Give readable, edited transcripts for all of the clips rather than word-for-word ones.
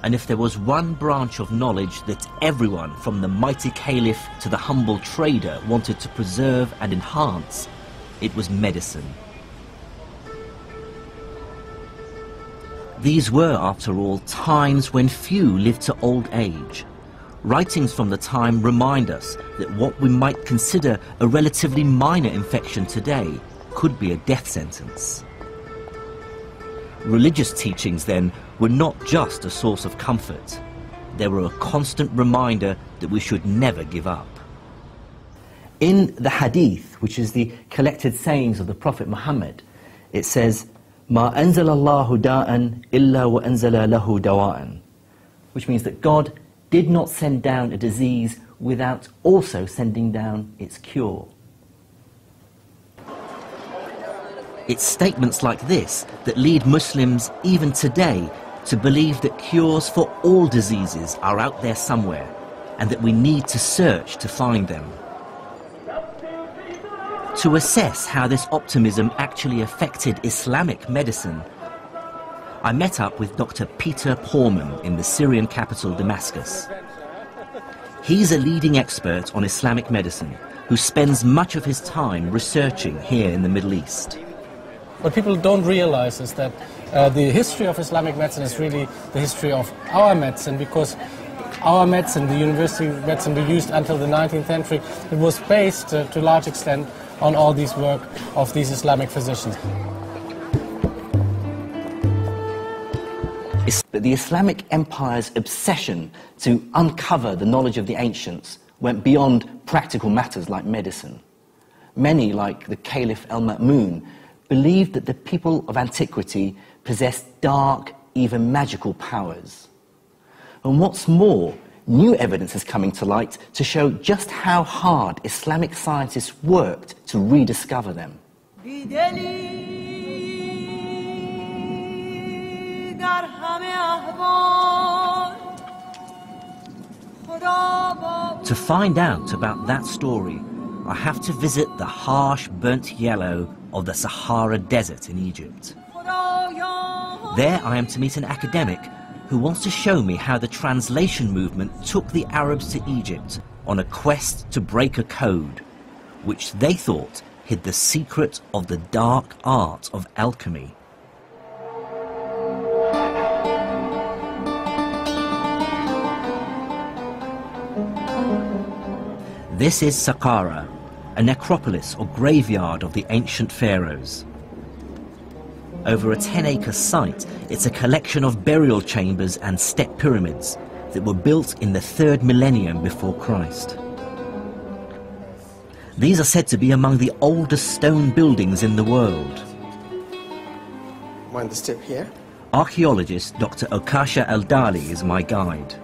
And if there was one branch of knowledge that everyone, from the mighty caliph to the humble trader, wanted to preserve and enhance, it was medicine. These were, after all, times when few lived to old age. Writings from the time remind us that what we might consider a relatively minor infection today could be a death sentence. Religious teachings, then, were not just a source of comfort. They were a constant reminder that we should never give up. In the Hadith, which is the collected sayings of the Prophet Muhammad, it says, "Ma anzala Allahu da'an illa wa anzala lahu dawa'an," which means that God did not send down a disease without also sending down its cure. It's statements like this that lead Muslims, even today, to believe that cures for all diseases are out there somewhere, and that we need to search to find them. To assess how this optimism actually affected Islamic medicine, I met up with Dr. Peter Porman in the Syrian capital Damascus. He's a leading expert on Islamic medicine who spends much of his time researching here in the Middle East. What people don't realize is that the history of Islamic medicine is really the history of our medicine, because our medicine, the university medicine we used until the 19th century, it was based to a large extent on all these work of these Islamic physicians. The Islamic Empire's obsession to uncover the knowledge of the ancients went beyond practical matters like medicine. Many, like the Caliph al-Ma'mun, believed that the people of antiquity possessed dark, even magical powers. And what's more, new evidence is coming to light to show just how hard Islamic scientists worked to rediscover them. To find out about that story, I have to visit the harsh, burnt yellow of the Sahara Desert in Egypt. There I am to meet an academic who wants to show me how the translation movement took the Arabs to Egypt on a quest to break a code, which they thought hid the secret of the dark art of alchemy. This is Saqqara, a necropolis or graveyard of the ancient pharaohs. Over a 10-acre site, it's a collection of burial chambers and step pyramids that were built in the 3rd millennium before Christ. These are said to be among the oldest stone buildings in the world. Mind the step here? Archaeologist Dr. Okasha Al-Dali is my guide.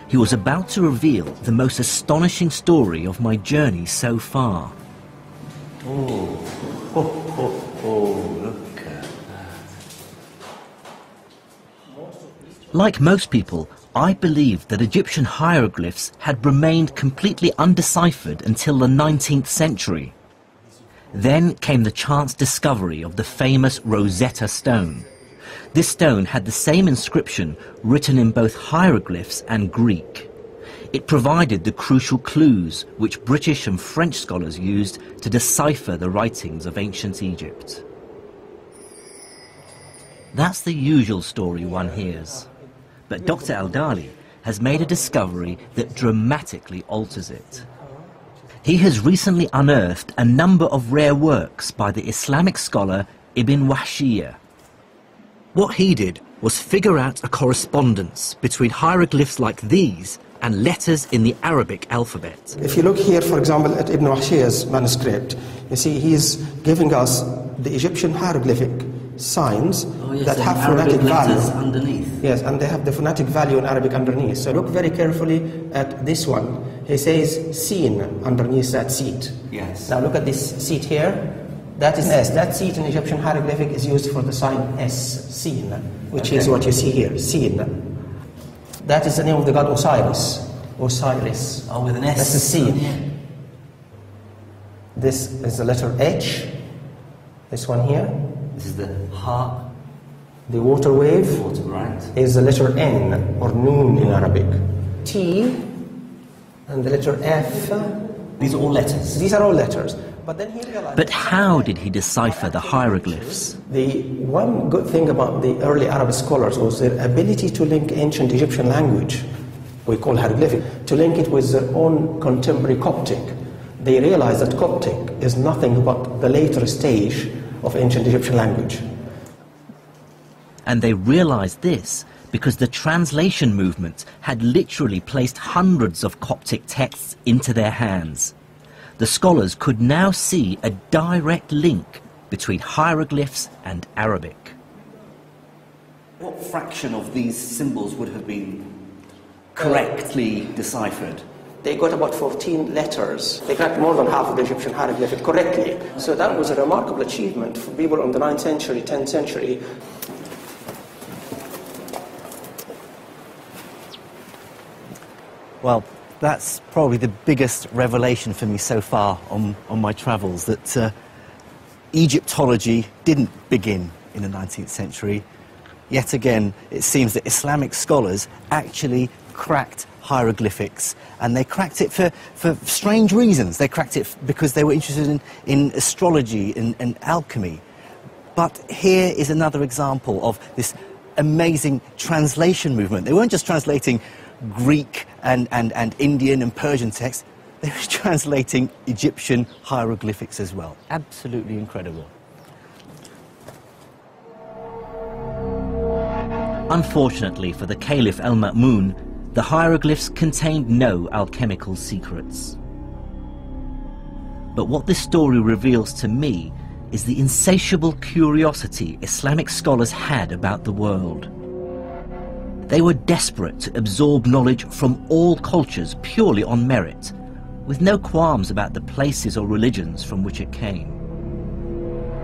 He was about to reveal the most astonishing story of my journey so far. Look at that. Like most people, I believed that Egyptian hieroglyphs had remained completely undeciphered until the 19th century. Then came the chance discovery of the famous Rosetta Stone. This stone had the same inscription written in both hieroglyphs and Greek. It provided the crucial clues which British and French scholars used to decipher the writings of ancient Egypt. That's the usual story one hears. But Dr. Al-Dali has made a discovery that dramatically alters it. He has recently unearthed a number of rare works by the Islamic scholar Ibn Wahshiyya. What he did was figure out a correspondence between hieroglyphs like these and letters in the Arabic alphabet. If you look here, for example, at Ibn Wahshiyya's manuscript, you see he's giving us the Egyptian hieroglyphic signs that have phonetic value underneath. Yes, and they have the phonetic value in Arabic underneath. So look very carefully at this one. He says "seen" underneath that seat. Yes. Now look at this seat here. That is S. That seat in Egyptian hieroglyphic is used for the sign S, seen, which is what you see here, seen. That is the name of the god Osiris. Osiris. Oh, with an S. That's the seen. This is the letter H. This one here. This is the Ha. The water wave is the letter N, or noon in Arabic. T, and the letter F. These are all letters? These are all letters. But then he realized... But how did he decipher the hieroglyphs? The one good thing about the early Arab scholars was their ability to link ancient Egyptian language, we call hieroglyphic, to link it with their own contemporary Coptic. They realized that Coptic is nothing but the later stage of ancient Egyptian language. And they realized this because the translation movement had literally placed hundreds of Coptic texts into their hands. The scholars could now see a direct link between hieroglyphs and Arabic. What fraction of these symbols would have been correctly deciphered? They got about 14 letters. They got more than half of the Egyptian hieroglyphic correctly. So that was a remarkable achievement for people in the 9th century, 10th century. Well, that's probably the biggest revelation for me so far on my travels, that Egyptology didn't begin in the 19th century. Yet again, it seems that Islamic scholars actually cracked hieroglyphics, and they cracked it for strange reasons. They cracked it because they were interested in astrology and alchemy. But here is another example of this amazing translation movement. They weren't just translating Greek and Indian and Persian texts, they were translating Egyptian hieroglyphics as well. Absolutely incredible. Unfortunately for the Caliph al-Ma'mun, the hieroglyphs contained no alchemical secrets. But what this story reveals to me is the insatiable curiosity Islamic scholars had about the world. They were desperate to absorb knowledge from all cultures purely on merit, with no qualms about the places or religions from which it came.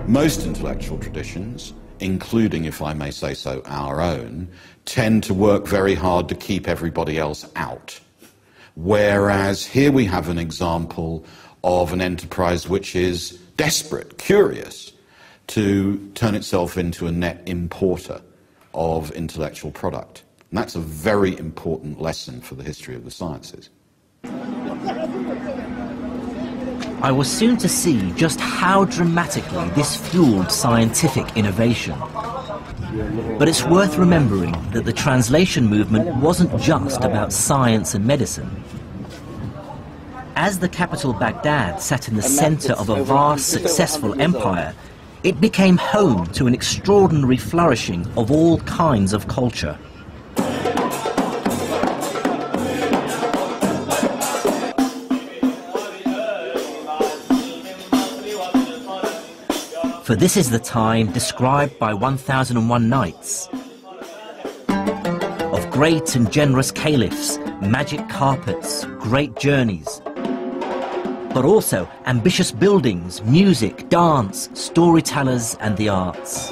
Most intellectual traditions, including, if I may say so, our own, tend to work very hard to keep everybody else out. Whereas here we have an example of an enterprise which is desperate, curious, to turn itself into a net importer of intellectual product. And that's a very important lesson for the history of the sciences. I was soon to see just how dramatically this fueled scientific innovation. But it's worth remembering that the translation movement wasn't just about science and medicine. As the capital Baghdad sat in the center of a vast, successful empire, it became home to an extraordinary flourishing of all kinds of culture. For this is the time described by 1001 Nights, of great and generous caliphs, magic carpets, great journeys, but also ambitious buildings, music, dance, storytellers and the arts.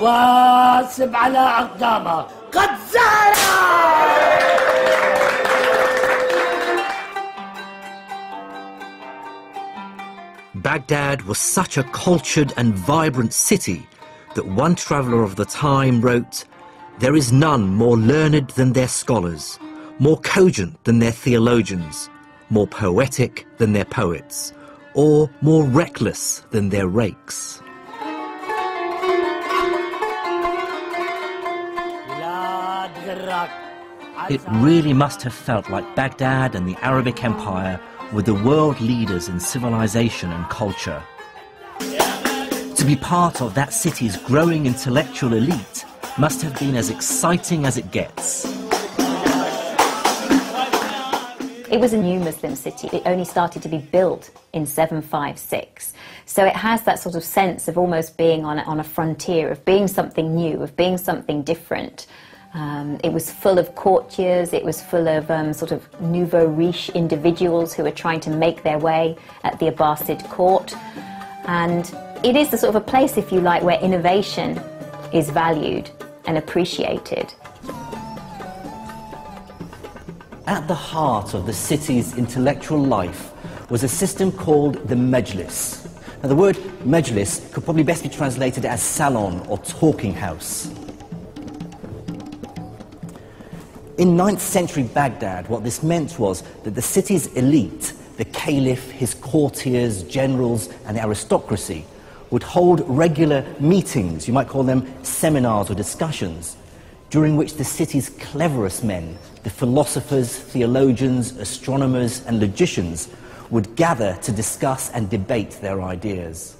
Baghdad was such a cultured and vibrant city that one traveller of the time wrote, "There is none more learned than their scholars, more cogent than their theologians, more poetic than their poets, or more reckless than their rakes." It really must have felt like Baghdad and the Arabic Empire were the world leaders in civilization and culture. To be part of that city's growing intellectual elite must have been as exciting as it gets. It was a new Muslim city. It only started to be built in 756. So it has that sort of sense of almost being on a frontier, of being something new, of being something different. It was full of courtiers, it was full of sort of nouveau riche individuals who were trying to make their way at the Abbasid court. And it is the sort of a place, if you like, where innovation is valued and appreciated. At the heart of the city's intellectual life was a system called the Majlis. Now, the word Majlis could probably best be translated as salon or talking house. In 9th century Baghdad, what this meant was that the city's elite, the caliph, his courtiers, generals, and the aristocracy, would hold regular meetings, you might call them seminars or discussions, during which the city's cleverest men, the philosophers, theologians, astronomers, and logicians, would gather to discuss and debate their ideas.